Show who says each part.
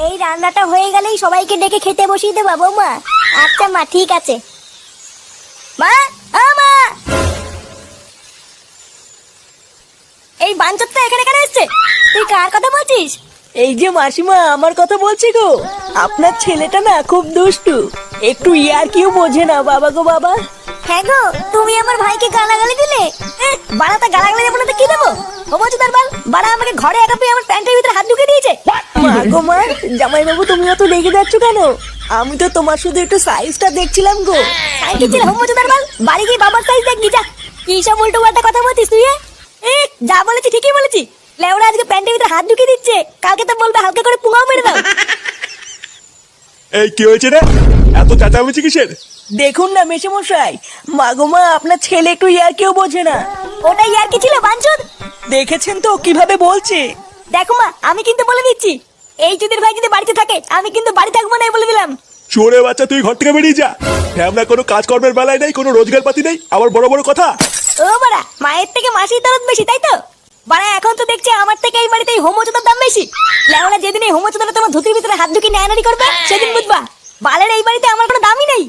Speaker 1: এই রান্নাটা হয়ে গেলেই সবাইকে ডেকে খেতে বসিয়ে দেবো বৌমা। আচ্ছা মা, ঠিক আছে। মা, ও মা, এই বাঞ্চতটা এখানে কেন এসছে? তুই কার কথা বলছিস?
Speaker 2: এই যে মাসিমা, আমার কথা বলছি গো। আপনার ছেলেটা না খুব দুষ্টু, একটু ইয়ার কিউ বোঝে না বাবা গো বাবা।
Speaker 1: হ্যাঁ গো, তুমি আমার ভাইকে গালাগালি দিলে। বাড়াটা গালাগালি দেবো না তো কি দেবো? ও বলছো তার বাল, বাড়া আমাকে ঘরে একা পেয়ে আমার প্যান্টের ভিতরে হাত ঢুকে দিয়েছে।
Speaker 2: মা গো মা, জামাই বাবু তুমি অত রেগে যাচ্ছ কেন? আমি তো তোমার শুধু একটু সাইজটা দেখছিলাম গো।
Speaker 1: সাইজ ছিল হোম বলছো তার বাল, বাড়ি গিয়ে বাবার সাইজ দেখবি যা। কি সব উল্টো পাল্টা কথা বলছিস তুই? যা বলেছি ঠিকই বলেছি। লেওরা আজকে প্যান্টের ভিতরে হাত ঢুকে দিচ্ছে, কালকে তো বলবে হালকা করে পুঙাও মেরে দাও।
Speaker 3: এই কি হয়েছে রে? এত চেঁচামেচি কিসের?
Speaker 2: দেখুন না মেশামশাই, মা গো মা, আপনার ছেলে একটু ইয়ার কিউ বোঝে না।
Speaker 1: ওটাই আর কি ছিল বাঞ্চদ?
Speaker 2: দেখেছেন তো কিভাবে বলছে।
Speaker 1: দেখো মা, আমি কিন্তু বলে দিচ্ছি, এই চুদির ভাই যদি বাড়িতে থাকে আমি কিন্তু বাড়ি থাকবো না, বলে দিলাম।
Speaker 3: চোরে বাচ্চা, তুই ঘর থেকে বেরিয়ে যা। আমরা কোনো কাজকর্মের বেলায় নেই, কোনো রোজগার পাতি নেই, আবার বড় বড় কথা।
Speaker 1: ও বাড়া, মায়ের থেকে মাসির দরদ বেশি, তাই তো? বাড়া এখন তো দেখছি আমার থেকে এই বাড়িতে হোমোচোদার দাম বেশি। লেওরা যেদিন এই হোমোচোদাটা তোমার ধুতির ভিতরে হাত ঢুকিয়ে নেয়ানারি করবে সেদিন বুঝবা বালের এই বাড়িতে আমার কোনো দামই নেই।